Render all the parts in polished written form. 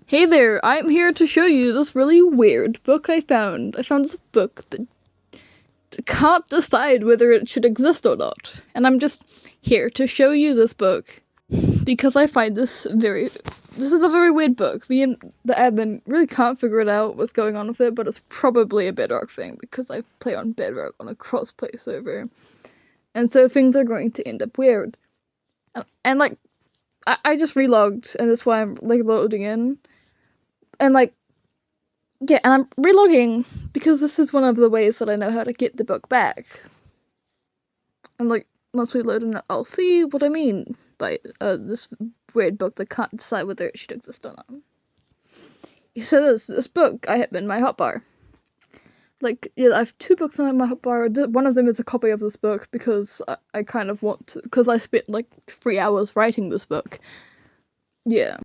Hey there, I'm here to show you this really weird book I found. I found this book that can't decide whether it should exist or not. And I'm just here to show you this book. Because I find this is a very weird book. Me and the admin really can't figure it out what's going on with it, but it's probably a Bedrock thing because I play on Bedrock on a crossplay server. And so things are going to end up weird. And like, I just relogged, and that's why I'm like loading in. And like, yeah, and I'm relogging because this is one of the ways that I know how to get the book back. And like, once we load in, I'll see what I mean by this weird book that can't decide whether it should exist or not. So this book I have in my hotbar. Like, yeah, I have two books on my hotbar. One of them is a copy of this book because I kind of want to, because I spent like 3 hours writing this book. Yeah.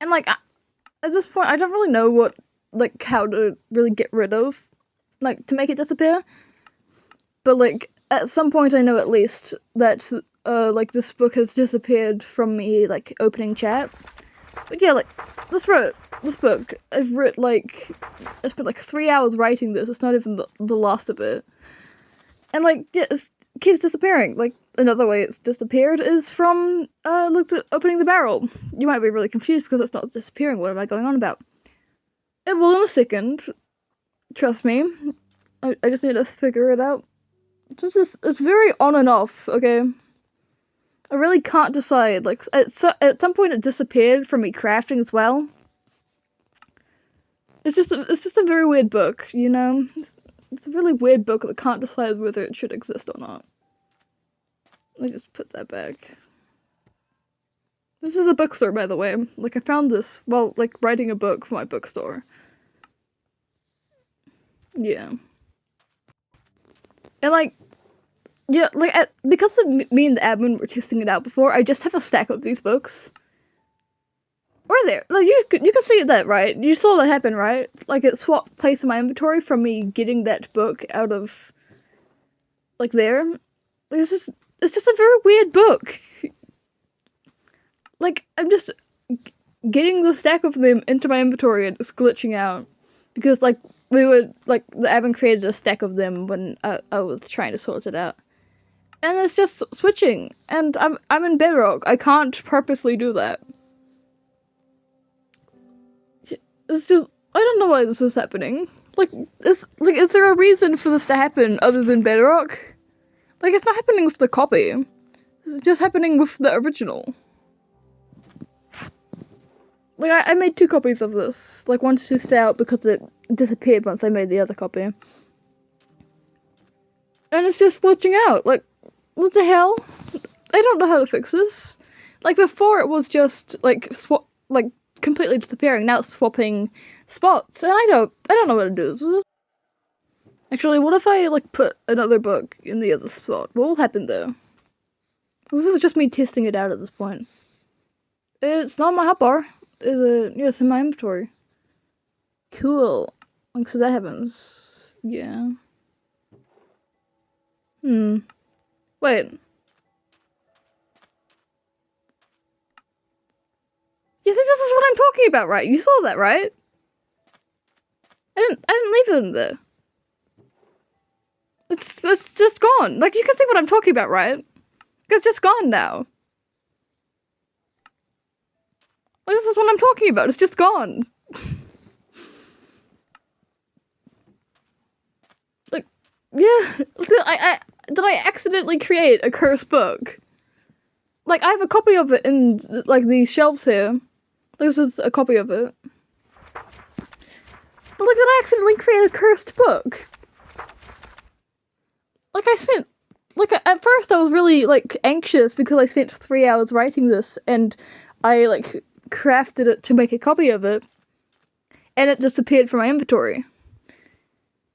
And like, at this point, I don't really know what, like, how to really get rid of, like, to make it disappear. But, like, at some point I know at least that, like, this book has disappeared from me, like, opening chat. But yeah, like, this book, I spent, like, 3 hours writing this. It's not even the last of it. And, like, yeah, it keeps disappearing. Like, another way it's disappeared is from, opening the barrel. You might be really confused because it's not disappearing. What am I going on about? It will in a second. Trust me. I just need to figure it out. It's very on and off, okay? I really can't decide. Like, at some point it disappeared from me crafting as well. It's just a very weird book, you know? It's a really weird book that can't decide whether it should exist or not. Let me just put that back. This is a bookstore, by the way. Like, I found this while, like, writing a book for my bookstore. Yeah. And, like, yeah, like, because me and the admin were testing it out before, I just have a stack of these books. Right there. Like, you can see that, right? You saw that happen, right? Like, it swapped place in my inventory from me getting that book out of, like, there. Like, it's just a very weird book. Like, I'm just getting the stack of them into my inventory and it's glitching out. Because, like, the admin created a stack of them when I was trying to sort it out. And it's just switching. And I'm in Bedrock. I can't purposely do that. It's just, I don't know why this is happening. Is there a reason for this to happen other than Bedrock? Like, it's not happening with the copy. It's just happening with the original. Like, I made 2 copies of this. Like, one to stay out because it disappeared once I made the other copy. And it's just glitching out. Like, what the hell? I don't know how to fix this. Like, before it was just, like, completely disappearing. Now it's swapping spots. And I don't know what to do. Actually, what if I, like, put another book in the other spot? What will happen there? This is just me testing it out at this point. It's not my hotbar. Yeah, it's in my inventory. Cool. Like, so that happens. Yeah. Wait. Yes, this is what I'm talking about, right? You saw that, right? I didn't leave it in there. It's just gone. Like, you can see what I'm talking about, right? It's just gone now. Like, this is what I'm talking about. It's just gone. Like, yeah. Did I accidentally create a cursed book? Like, I have a copy of it in, like, these shelves here. This is a copy of it. But, like, did I accidentally create a cursed book? Like, at first I was really, like, anxious because I spent 3 hours writing this, and I, like, crafted it to make a copy of it, and it disappeared from my inventory.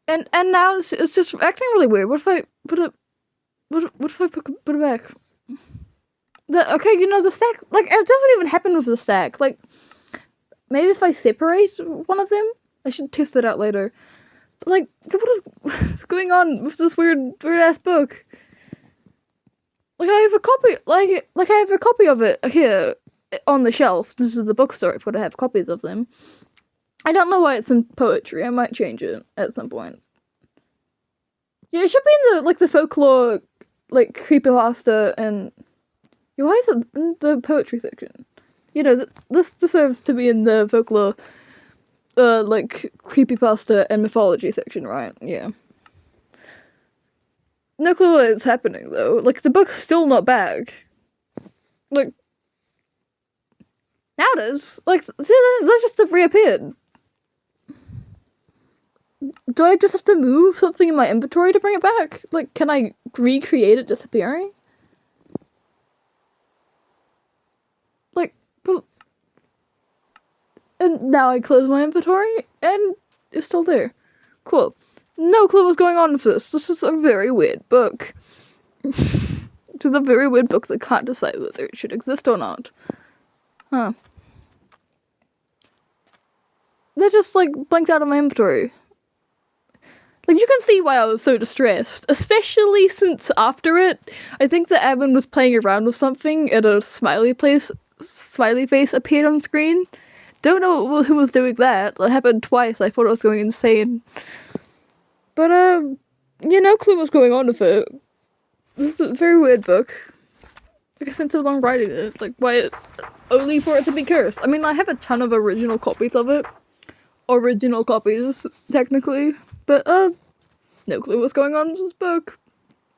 And now it's just acting really weird. What if I put it, what if I put it back? Okay, you know, the stack, like, it doesn't even happen with the stack. Like, maybe if I separate one of them? I should test it out later. But, like, what's going on with this weird ass book? Like, I have a copy, I have a copy of it here. on the shelf. This is the bookstore if I have copies of them. I don't know why it's in poetry. I might change it at some point. Yeah, it should be in the folklore, creepypasta, and why is it in the poetry section? This deserves to be in the folklore, creepypasta and mythology section, right? Yeah. No clue what is happening though. The book's still not back. Now it is. See, that just reappeared. Do I just have to move something in my inventory to bring it back? Can I recreate it disappearing? But... And now I close my inventory, and it's still there. Cool. No clue what's going on with this. This is a very weird book. It's a very weird book that can't decide whether it should exist or not. Huh. They're just, blanked out of my inventory. You can see why I was so distressed. Especially since after it, I think the admin was playing around with something and a smiley face appeared on screen. Don't know who was doing that. That happened twice. I thought I was going insane. But, no clue what's going on with it. This is a very weird book. I spent so long writing it. Why only for it to be cursed? I mean, I have a ton of original copies of it. Original copies, technically. But, no clue what's going on with this book.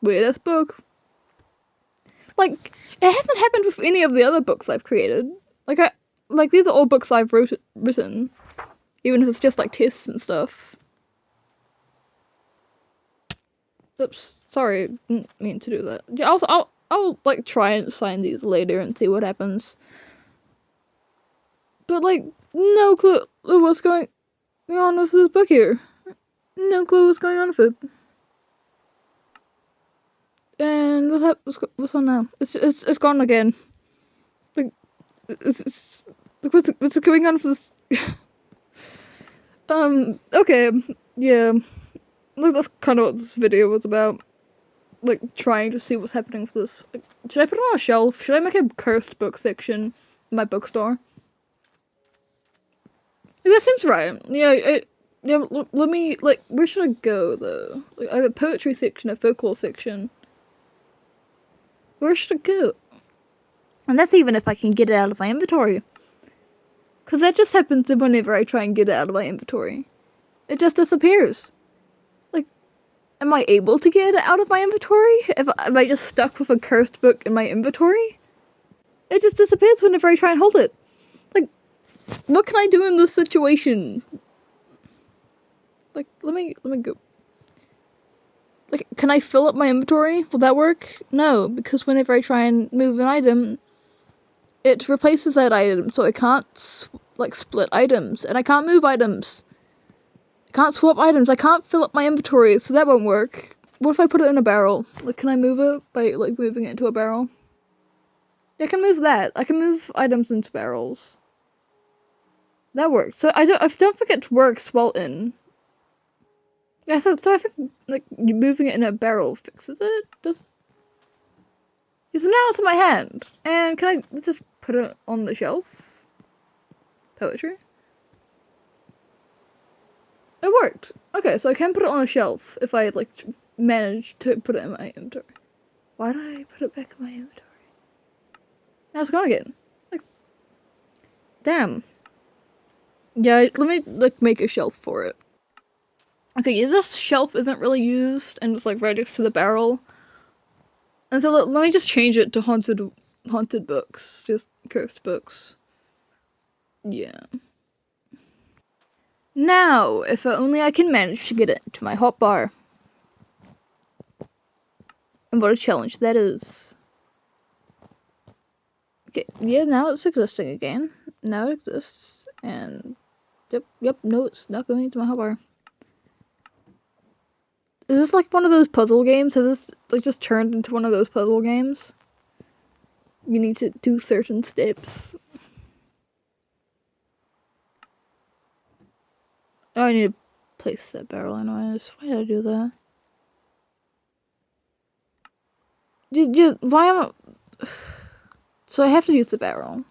Weird-ass book. It hasn't happened with any of the other books I've created. These are all books I've written. Even if it's just, tests and stuff. Oops, sorry, didn't mean to do that. Yeah, I'll try and sign these later and see what happens. But, no clue what's going on with this book here. No clue what's going on with it. And what's on now? It's gone again. What's going on with this? Okay, yeah. That's kind of what this video was about. Trying to see what's happening with this. Should I put it on a shelf? Should I make a cursed book section in my bookstore? That seems right. Yeah, let me, where should I go, though? I have a poetry section, a folklore section. Where should I go? And that's even if I can get it out of my inventory. Because that just happens whenever I try and get it out of my inventory. It just disappears. Am I able to get it out of my inventory? Am I just stuck with a cursed book in my inventory? It just disappears whenever I try and hold it. What can I do in this situation? Let me go. Can I fill up my inventory? Will that work? No, because whenever I try and move an item, it replaces that item, so I can't, split items, and I can't move items. I can't swap items, I can't fill up my inventory, so that won't work. What if I put it in a barrel? Can I move it by, moving it into a barrel? Yeah, I can move that. I can move items into barrels. That works. So I don't think it works while in. Yeah, so I think, moving it in a barrel fixes it, does it? Yeah, so now it's in my hand. And can I just put it on the shelf? Poetry? It worked. Okay, so I can put it on a shelf if I, manage to put it in my inventory. Why did I put it back in my inventory? Now it's gone again. Damn. Yeah, let me, make a shelf for it. Okay, yeah, this shelf isn't really used, and it's, right next to the barrel. And so let me just change it to haunted books. Just cursed books. Yeah. Now, if only I can manage to get it to my hotbar. And what a challenge that is. Okay, yeah, now it's existing again. Now it exists, and yep, no, it's not going into my hotbar. Is this one of those puzzle games? Has this just turned into one of those puzzle games? You need to do certain steps. Oh, I need to place that barrel anyways. Why did I do that? Why am I... So I have to use the barrel.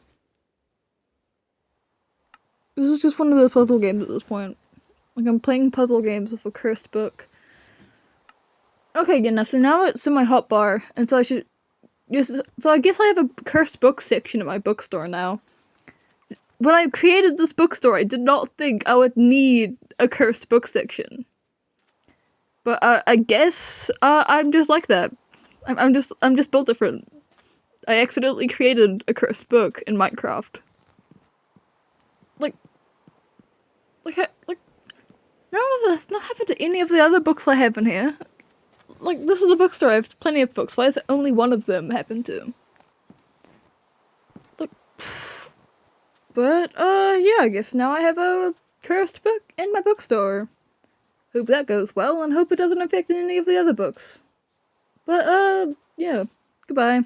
This is just one of those puzzle games at this point. Like, I'm playing puzzle games with a cursed book. Okay, yeah, so now it's in my hotbar, and so I should... So I guess I have a cursed book section at my bookstore now. When I created this bookstore, I did not think I would need a cursed book section. But I guess I'm just like that. I'm just built different. I accidentally created a cursed book in Minecraft. Like none of this not happened to any of the other books I have in here. Like, this is a bookstore. I have plenty of books. Why is it only one of them happened to? Like, but yeah, I guess now I have a cursed book in my bookstore. Hope that goes well, and hope it doesn't affect any of the other books. But yeah, goodbye.